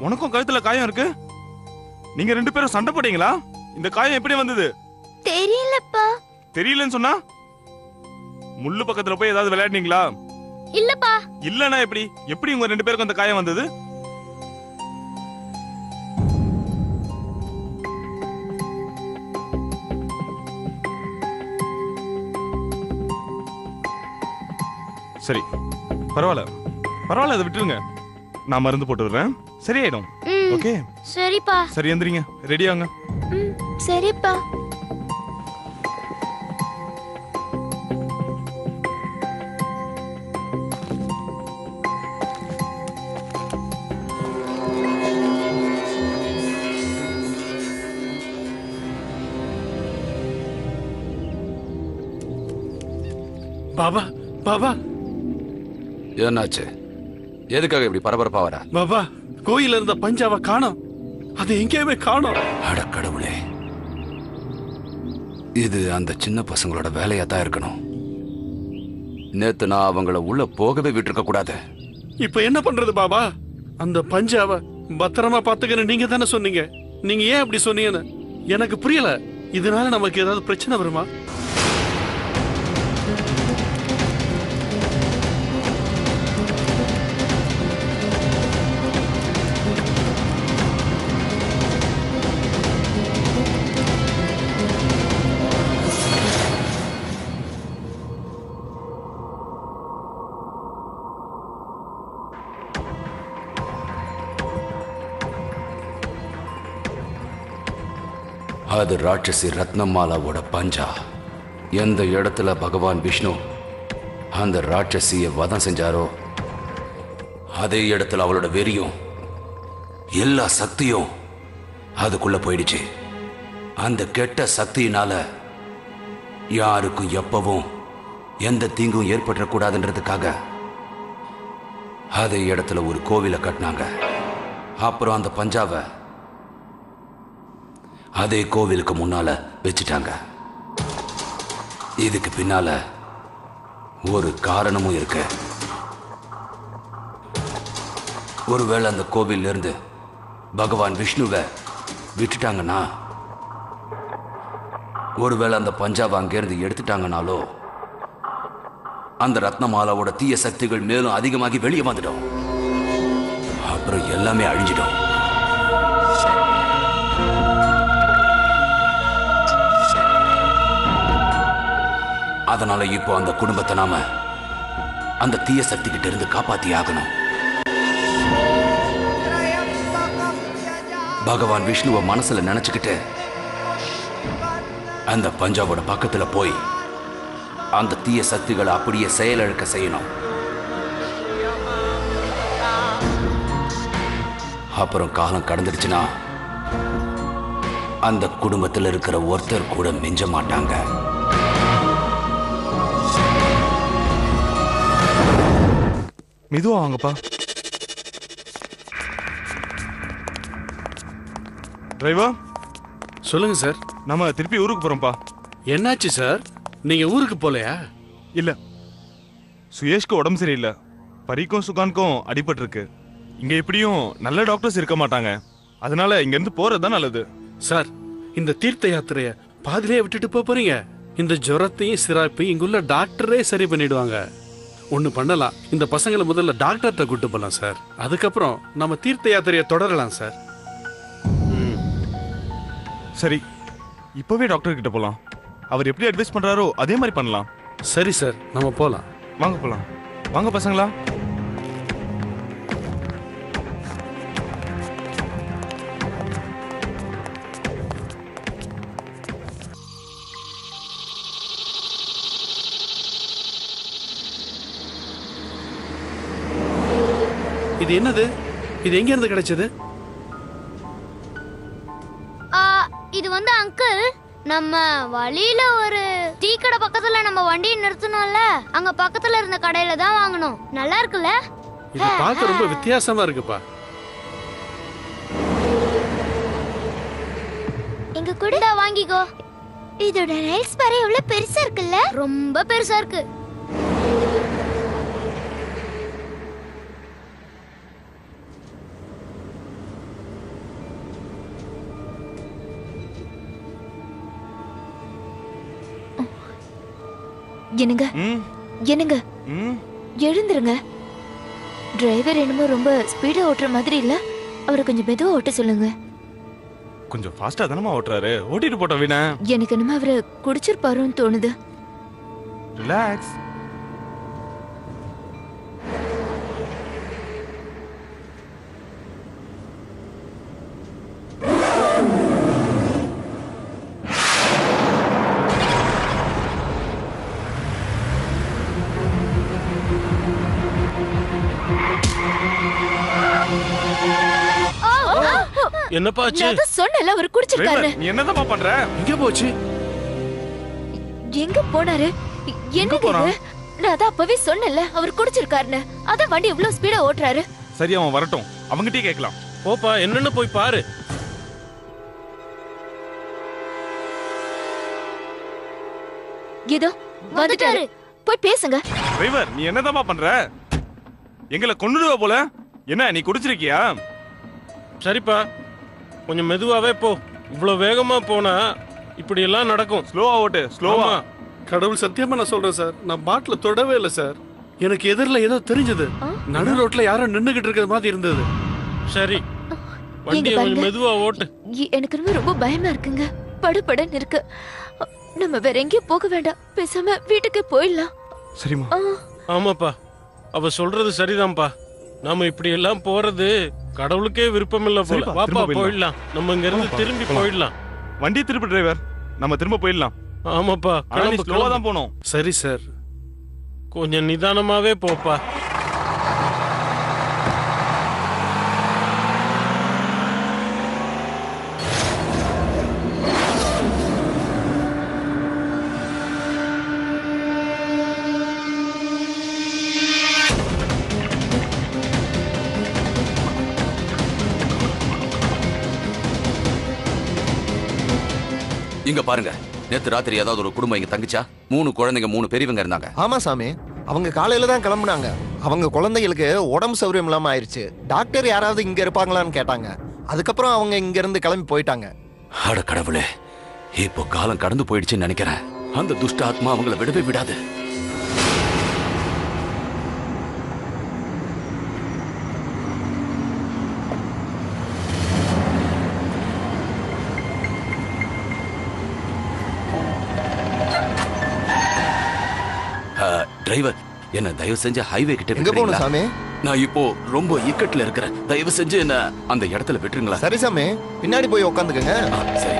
Speaker 5: உனக்கும் கழுத்துல காயம் இருக்கு. நீங்க 2 பேரும் சண்டை போட்டீங்களா? இந்த காயம் எப்படி வந்தது?
Speaker 3: தெரியலப்பா.
Speaker 5: தெரியலன்னு சொன்னா முள்ளு பக்கத்துல போய் ஏதாவது விளையாடுனீங்களா?
Speaker 7: இல்லப்பா.
Speaker 5: இல்லனா எப்படி எப்படி உங்க 2 பேருக்கும் அந்த காயம் வந்தது? சரி, பரவாயில்ல பரவாயில்ல, அதை விட்டுருங்க. நான் மருந்து போட்டு விடுறேன், சரியாயிடும். ஓகே
Speaker 7: சரிப்பா.
Speaker 5: சரி, எந்திரிங்க, ரெடி ஆகுங்க.
Speaker 3: சரிப்பா.
Speaker 6: பாபா பாபா
Speaker 1: என்னாச்சு? எதுக்காக இப்படி பரபரப்பா வர?
Speaker 6: பாபா, கோயில இருந்த பஞ்சாவை காணோம். அது எங்கேயுமே காணோம்.
Speaker 1: அட கடவுளே, இது அந்த சின்ன பசங்களோட வேலையா தான் இருக்கணும். நேத்து நான் அவங்கள உள்ள போகவே விட்டுருக்க கூடாது.
Speaker 6: இப்ப என்ன பண்றது பாபா? அந்த பஞ்சாவை பத்திரமா பாத்துக்கன்னு நீங்க தானே சொன்னீங்க. நீங்க ஏன் அப்படி சொன்னீங்கன்னு எனக்கு புரியல. இதனால நமக்கு ஏதாவது பிரச்சனை வருமா?
Speaker 1: அது ராட்சசி ரத்னமாலாவோட பஞ்சா. எந்த இடத்துல பகவான் விஷ்ணு அந்த ராட்சசியை வதம் செஞ்சாரோ அதே இடத்துல அவளோட வெறியும் எல்லா சக்தியும் அதுக்குள்ள போயிடுச்சு. அந்த கெட்ட சக்தியினால யாருக்கும் எப்பவும் எந்த தீங்கும் ஏற்பட்டுறக்கூடாதுன்றதுக்காக அதே இடத்துல ஒரு கோவிலை கட்டினாங்க. அப்புறம் அந்த பஞ்சாவை அதே கோவிலுக்கு முன்னால வச்சுட்டாங்க. இதுக்கு பின்னால ஒரு காரணமும் இருக்கு. ஒருவேளை அந்த கோவில்ல இருந்து பகவான் விஷ்ணுவை விட்டுட்டாங்கன்னா, ஒருவேளை அந்த பஞ்சாவை அங்கிருந்து எடுத்துட்டாங்கனாலோ அந்த ரத்னமாலாவோட தீய சக்திகள் மேலும் அதிகமாகி வெளியே வந்துடும். அப்புறம் எல்லாமே அழிஞ்சிடும். அதனால இப்போ அந்த குடும்பத்தை நாம அந்த தீய சக்தி கிட்ட இருந்து காப்பாத்தி ஆகணும். பகவான் விஷ்ணுவை மனசுல நினைச்சுக்கிட்டு அந்த பஞ்சாவோட பக்கத்துல போய் அந்த தீய சக்திகளை அப்படியே செயலிழக்க செய்யணும். அப்புறம் காலம் கடந்துடுச்சுன்னா அந்த குடும்பத்தில் இருக்கிற ஒருத்தர் கூட மிஞ்ச மாட்டாங்க.
Speaker 5: மெதுவா வாங்கப்பா. டிரைவர்,
Speaker 6: சொல்லுங்க சார்.
Speaker 5: நம்ம திருப்பி ஊருக்கு போறோம்ப்பா.
Speaker 6: என்னாச்சு சார்? நீங்க ஊருக்கு போலையா?
Speaker 5: இல்ல, சுயேஷ்க்கு உடம்பு சரியில்லை. பரிக்கும் சுகானுக்கும் அடிபட்டு இருக்கு. இங்க எப்படியும் நல்ல டாக்டர்ஸ் இருக்க மாட்டாங்க. அதனால இங்க இருந்து போறதுதான் நல்லது.
Speaker 6: சார், இந்த தீர்த்த யாத்திரைய பாதிலே விட்டுட்டு போறீங்க. இந்த ஜுரத்தையும் சிராப்பையும் இங்குள்ள டாக்டரே சரி பண்ணிடுவாங்க. ஒண்ணு பண்ணலாம், இந்த பசங்களை முதல்ல டாக்டர்கிட்ட கூட்டு போலாம் சார். அதுக்கப்புறம் நம்ம தீர்த்த யாத்திரையை தொடரலாம் சார்.
Speaker 5: சரி, இப்பவே டாக்டர் கிட்ட போலாம். அவர் எப்படி அட்வைஸ் பண்றாரோ அதே மாதிரி பண்ணலாம்.
Speaker 6: சரி சார், நம்ம போலாம்.
Speaker 5: வாங்க போலாம். வாங்க பசங்களா.
Speaker 6: இது என்னது? இது எங்க இருந்து கிடைச்சது?
Speaker 7: இது வந்து அங்கிள், நம்ம வழியில ஒரு டீ கடை பக்கத்துல நம்ம வண்டியை நிறுத்தணும்ல, அங்க பக்கத்துல இருந்த கடையில தான் வாங்கணும். நல்லா இருக்குல்ல?
Speaker 6: இது பார்க்க ரொம்ப வித்தியாசமா இருக்குப்பா.
Speaker 3: எங்க கூட வாங்கிக்கோ. இதோட ரைஸ் பாரு எவ்வளவு பெருசா இருக்குல்ல?
Speaker 7: ரொம்ப பெருசா இருக்கு.
Speaker 4: என்னங்க என்னங்க எழுந்துருங்க. டிரைவர் என்னமோ ரொம்ப ஸ்பீடா ஓட்டுற மாதிரி இல்ல, அவரை கொஞ்சம் மெதுவா ஓட்ட சொல்லுங்க.
Speaker 5: கொஞ்சம் ஃபாஸ்டா தானமா ஓட்டுறாரு, ஓட்டிட்டு போட்டோம் வீணா.
Speaker 4: எனக்கு என்னமோ அவரை குடிச்சிருப்பாருன்னு தோணுது.
Speaker 5: ரிலாக்ஸ்.
Speaker 2: என்னப்பா ஆச்சு?
Speaker 4: நான் தான் சொன்னேன்ல அவர் குடிச்சிருக்காரு.
Speaker 5: நீ என்னதாம்மா பண்ற?
Speaker 6: எங்க போச்சு?
Speaker 4: எங்க போனாரு? என்னங்க இது? நான் அதான் அப்பவே சொன்னேன்ல அவர் குடிச்சிருக்காருன்னு. அதான் வண்டி இவ்வளவு ஸ்பீடா ஓட்டுறாரு.
Speaker 5: சரி, அவன் வரட்டும், அவங்கிட்டே கேட்கலாம்.
Speaker 2: போப்பா, என்னன்னு போய் பாரு.
Speaker 4: ஏதோ வந்துட்டாரு, போய் பேசுங்க.
Speaker 5: டிரைவர், நீ என்னதாம்மா பண்ற? எங்களை கொன்னுடுவ போல. என்ன, நீ குடிச்சிருக்கியா?
Speaker 2: சரிப்பா, கொஞ்சம் மெதுவாவே போ. இவ்வளவு வேகமா போனா இப்படி எல்லாம் நடக்கும்.
Speaker 5: ஸ்லோவா ஓட்டு, ஸ்லோவா.
Speaker 6: கடவுள் சத்தியமா நான் சொல்றேன் சார், நான் பாட்டில தொடவே இல்லை சார். எனக்கு எதிரில் ஏதோ தெரிஞ்சது. நடு ரோட்ல யாரோ நின்னுகிட்டு இருக்கிற மாதிரி இருந்தது.
Speaker 2: சரி, வண்டியை கொஞ்சம் மெதுவா ஓட்டு.
Speaker 4: எனக்கு ரொம்ப பயமா இருக்குங்க, படுபடன்னு இருக்கு. நம்ம வேற எங்கேயும் போக வேண்டாம், பேசாம வீட்டுக்கு போயிடலாம்.
Speaker 5: சரிம்மா.
Speaker 2: ஆமாப்பா, அவ சொல்றது சரிதான்ப்பா. நாம இப்படி எல்லாம் போறது கடவுளுக்கே விருப்பம் இல்ல போல.
Speaker 5: சரிப்பா,
Speaker 2: வாப்பா
Speaker 5: திரும்ப
Speaker 2: போயிடலாம். நம்ம இங்க இருந்து திரும்பி போயிடலாம்.
Speaker 5: வண்டி திருப்பி டிரைவர், நம்ம திரும்ப போயிடலாம்.
Speaker 2: ஆமாப்பா, கிளம்பு,
Speaker 5: ஸ்லோவா தான் போனோம்.
Speaker 6: சரி சார்.
Speaker 2: கொஞ்சம் நிதானமாவே போப்பா.
Speaker 1: இங்க பாருங்க, நேத்து ராத்திரி ஏதாவது ஒரு குடும்பம் இங்க தங்கிச்சா? 3 குழந்தைங்க, 3 பெரியவங்க இருந்தாங்க.
Speaker 8: ஆமா சாமி, அவங்க காலையில தான் கிளம்புனாங்க. அவங்க குழந்தைகளுக்கு உடம்பு சௌரியம் இல்லாம ஆயிடுச்சு. டாக்டர் யாராவது இங்க இருப்பாங்களான்னு கேட்டாங்க. அதுக்கப்புறம் அவங்க இங்க இருந்து கிளம்பி போயிட்டாங்க.
Speaker 1: அட கடவுளே, இப்போ காலம் கடந்து போயிடுச்சுன்னு நினைக்கிறேன். அந்த துஷ்ட ஆத்மா அவங்கள விடவே விடாது. டிரைவர், என்ன தயவு செஞ்சு ஹைவே கிட்ட
Speaker 8: எங்க போகணும்
Speaker 1: விட்டுறீங்களா?
Speaker 8: சாமி?
Speaker 1: நான் இப்போ ரொம்ப இக்கட்ல இருக்கிறேன். தயவு செஞ்சு என்ன அந்த இடத்துல விட்டுருங்களா?
Speaker 8: சரி சாமி, பின்னாடி போய் உட்காந்துக்கங்க.
Speaker 1: சரி.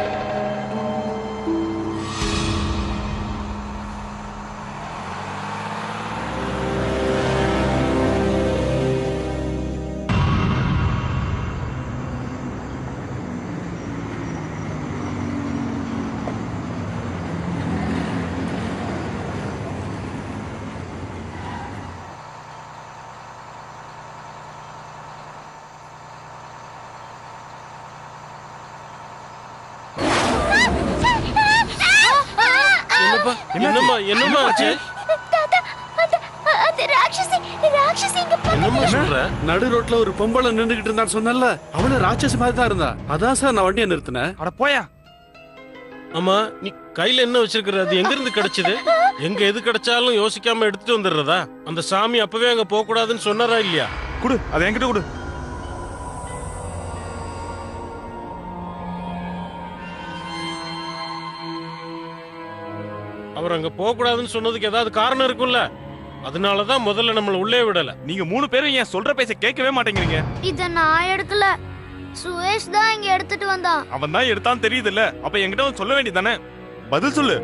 Speaker 2: என்னம்மா என்னம்மா ஆச்சு? என்னம்மா சொல்ற?
Speaker 6: நடு ரோட்ல ஒரு பொம்பளை நின்னுகிட்டு இருந்தான்னு சொன்னல, அவளு ராட்சசி மாதிரி தான் இருந்தா. அதான் சார் நான் வண்டியை நிறுத்தினேன்.
Speaker 5: அட போயா.
Speaker 2: ஆமா, நீ கையில என்ன வச்சிருக்கிற? அது எங்க இருந்து கிடைச்சது? எங்க எது கிடைச்சாலும் யோசிக்காம எடுத்துட்டு வந்துடுறதா? அந்த சாமி அப்பவே அங்க போக கூடாதுன்னு சொன்னாரா இல்லையா?
Speaker 5: குடு, அதை என்கிட்ட குடு.
Speaker 2: அவர் அங்க போக கூடாதுன்னு சொன்னதுக்கு ஏதாவது காரணம் இருக்கும்ல? அதனாலதான் முதல்ல நம்மள உள்ளே விடல.
Speaker 5: நீங்க 3 பேரும் ஏன் சொல்ற பேச கேட்கவே மாட்டேங்கிறீங்க.
Speaker 7: இத நான் எடுக்கல, சுரேஷ் தான் இங்க எடுத்துட்டு வந்தான்.
Speaker 5: அவன் தான் எடுத்தான் தெரியுது இல்ல, அப்ப என்கிட்ட வந்து சொல்ல வேண்டியதானே? பதில் சொல்லு.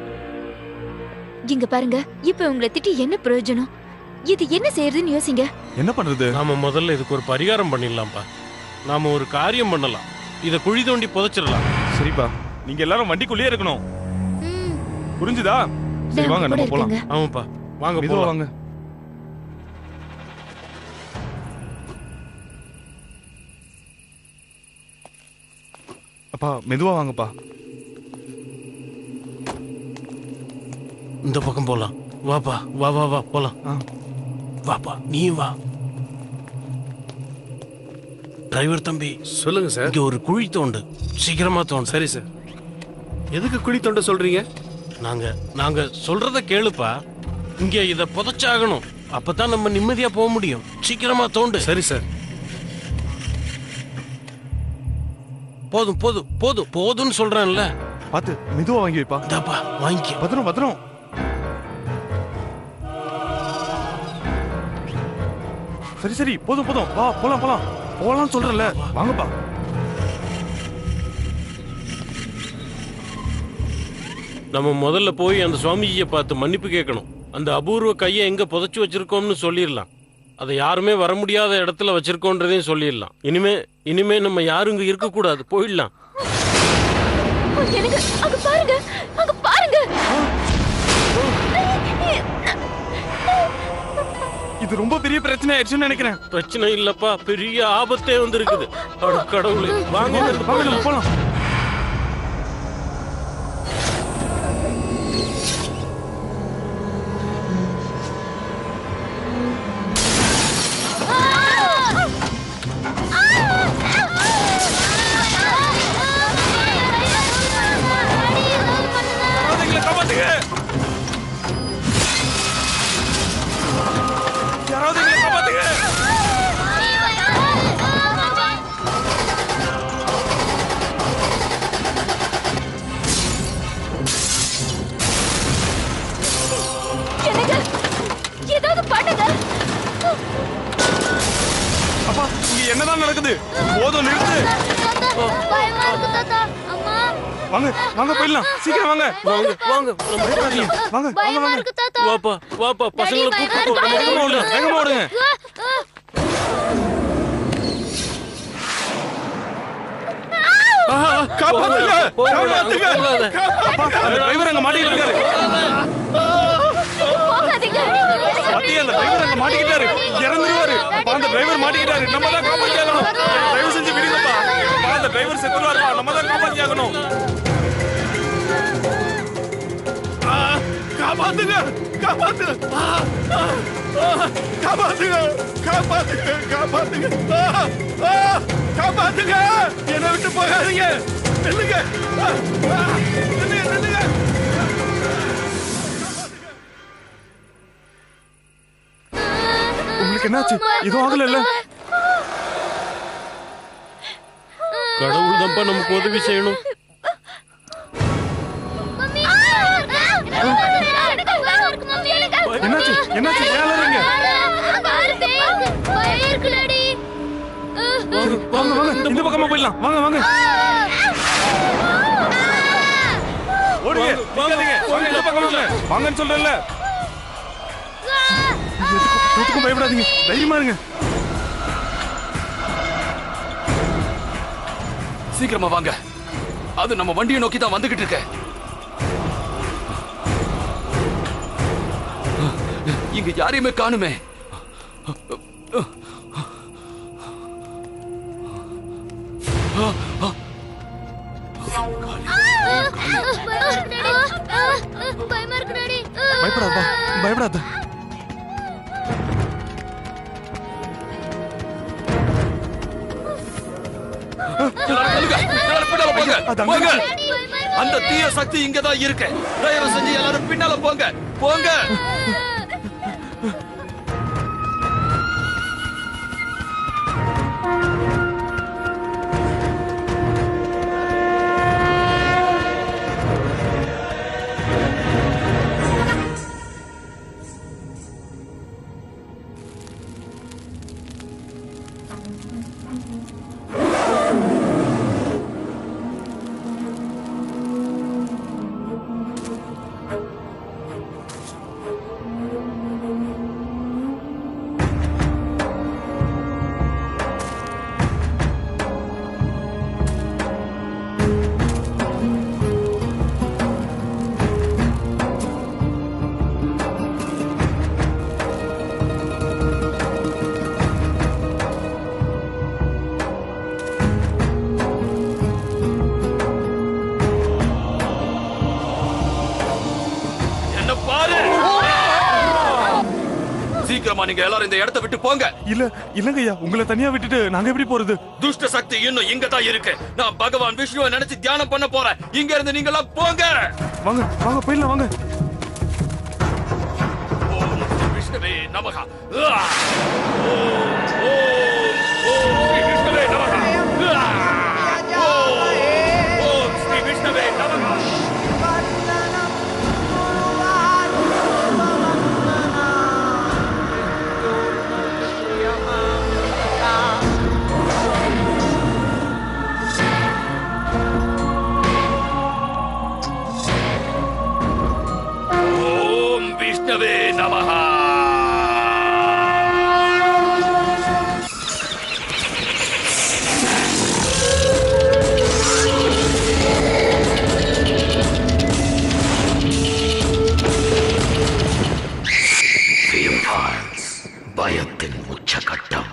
Speaker 4: இங்க பாருங்க, இப்ப உங்களை திட்டி என்ன பிரயோஜனம்? இது என்ன செய்யறதுன்னு யோசிங்க.
Speaker 5: என்ன பண்றது?
Speaker 2: நாம முதல்ல இதுக்கு ஒரு பரிகாரம் பண்ணிடலாம்ப்பா. நாம ஒரு காரியம் பண்ணலாம். இத குழி தோண்டி புதைச்சிடலாம்.
Speaker 5: சரிப்பா, நீங்க எல்லாரும் வண்டிக்குள்ளேயே இருக்கணும். புரிஞ்சுதா? சரி வாங்க நம்ம போலாம்.
Speaker 2: ஆமாப்பா வாங்க
Speaker 5: மெதுவா
Speaker 2: போலாம்.
Speaker 5: வாங்க. அப்பா மெதுவா வாங்கப்பா.
Speaker 2: இந்த பக்கம் போலாம். வாப்பா வா வா வா போலாம். வாப்பா நீ வா. டிரைவர் தம்பி
Speaker 6: சொல்லுங்க சார்.
Speaker 2: இங்க ஒரு குழி தோண்டு, சீக்கிரமா தோண்டு.
Speaker 6: சரி சார். எதுக்கு குழி தோண்ட சொல்றீங்க?
Speaker 2: நாங்க சொல்றத கேளுப்பா. இங்க இத புதைச்சாகணும். அப்பதான் நம்ம நிம்மதியா போக முடியும். சீக்கிரமா தோண்டு.
Speaker 6: சரி சார்.
Speaker 2: போதும் போதும் போதும் போதும்னு சொல்றேன்ல.
Speaker 5: பாத்து மெதுவா வாங்கி வைப்பா.
Speaker 2: இந்தாப்பா வாங்கிக்க.
Speaker 5: பத்திரம் பத்திரம். சரி சரி போதும் போதும், வா போலாம் போலாம் போலாம் சொல்றேன்ல, வாங்கப்பா.
Speaker 2: நம்ம முதல்ல போய் அந்த சுவாமிஜியை பார்த்து மன்னிப்பு கேட்கணும். அந்த அபூர்வ கையை எங்க புதைச்சு வச்சிருக்கோம்னு சொல்லிடலாம். அதை யாருமே வர முடியாத இடத்துல வச்சிருக்கோன்றதையும் சொல்லிடலாம். இனிமே நம்ம யாரும் இங்க இருக்க கூடாது, போயிடலாம்.
Speaker 4: எனக்கு அங்க பாருங்க, அங்க பாருங்க.
Speaker 5: இது ரொம்ப பெரிய பிரச்சனை ஆயிடுச்சுன்னு நினைக்கிறேன்.
Speaker 2: பிரச்சனை இல்லப்பா, பெரிய ஆபத்தே வந்திருக்குது. அட கடவுளே, வாங்க
Speaker 5: வாங்க நம்ம போலாம்.
Speaker 4: ஏதாவது பண்ணுங்க.
Speaker 5: அப்பா இங்க என்னதான் நடக்குது? போதும் நிறுத்து.
Speaker 7: பயமா இருக்கு தாத்தா. அம்மா
Speaker 5: வாங்க வாங்க போயிடலாம், சீக்கிரம் வாங்க
Speaker 2: வாங்க வாங்க
Speaker 5: வாங்க
Speaker 7: பயமா
Speaker 5: வாங்க.
Speaker 7: இருக்கு தாத்தா.
Speaker 2: வாப்பா வாப்பா, பசங்களை
Speaker 7: பயமா
Speaker 2: கூப்பிட்டு போ.
Speaker 7: இருக்கு.
Speaker 2: நம்ம
Speaker 5: வேகமா ஓடுங்க, வேகமா ஓடுங்க.
Speaker 6: காப்பாத்துங்க, காப்பாத்துங்க.
Speaker 5: அப்பா அந்த டிரைவர் அங்க மாட்டிக்கிட்டு இருக்காரு.
Speaker 4: போகாதீங்க.
Speaker 5: பாத்தியா, அந்த டிரைவர் அங்க மாட்டிக்கிட்டாரு, இறந்துருவாரு. அப்பா அந்த டிரைவர் மாட்டிக்கிட்டாரு, நம்ம தான் காப்பாத்தி ஆகணும். தயவு செஞ்சு விடுங்கப்பா. அப்பா அந்த டிரைவர் செத்துருவாருப்பா, நம்ம தான் காப்பாத்தி ஆகணும்.
Speaker 6: காப்பாத்துங்க, காப்பாத்துங்க. காப்பாத்துங்க, காப்பாத்துங்க, காப்பாத்துங்க. காப்பாத்துங்க. என்னை விட்டு போகாதீங்க. நில்லுங்க, நில்லுங்க, நில்லுங்க.
Speaker 5: உங்களுக்கு என்னாச்சு? எதுவும் ஆகல?
Speaker 2: கடவுள் தான்ப்பா நமக்கு உதவி செய்யணும்.
Speaker 5: என்னாச்சு என்னாச்சு? ஏழறீங்க? வாங்க வாங்க, இந்த பக்கமா போயிடலாம். வாங்க வாங்க ஓடுங்க, நிக்காதீங்க. வாங்க இந்த பக்கம் வாங்க. வாங்கன்னு சொல்றேன்ல. எதுக்கும் பயப்படாதீங்க, தைரியமா இருங்க.
Speaker 1: சீக்கிரமா வாங்க. அது நம்ம வண்டியை நோக்கி தான் வந்துகிட்டு இருக்க. இங்க யாரையுமே காணுமே.
Speaker 7: பயமா இருக்கு டாடி.
Speaker 5: பயப்படாதப்பா, பயப்படாத.
Speaker 1: அந்த தீய சக்தி இங்கதான் இருக்கு. தயவு செஞ்சு எல்லாரும் பின்னால போங்க, போங்க. சீக்கிரமா நீங்க எல்லாரும் இந்த இடத்தை விட்டு போங்க.
Speaker 5: இல்லங்க ஐயா, உங்களை தனியா விட்டுட்டு நாங்க எப்படி போறது?
Speaker 1: துஷ்ட சக்தி இன்னும் இங்க தான் இருக்கு. நான் பகவான் விஷ்ணுவை நினைச்சு தியானம் பண்ண போறேன். இங்க இருந்து நீங்க எல்லாம் போங்க.
Speaker 5: வாங்க வாங்க போயிடலாம் வாங்க.
Speaker 1: ஓம் ஸ்ரீ விஷ்ணுவே நமஹ. ஓம் ஸ்ரீ விஷ்ணுவே நமஹ. ஓம் ஸ்ரீ விஷ்ணுவே நமஹ. விஷ்ணுவே நமஹ. பயத்தின் உச்சகட்டம்.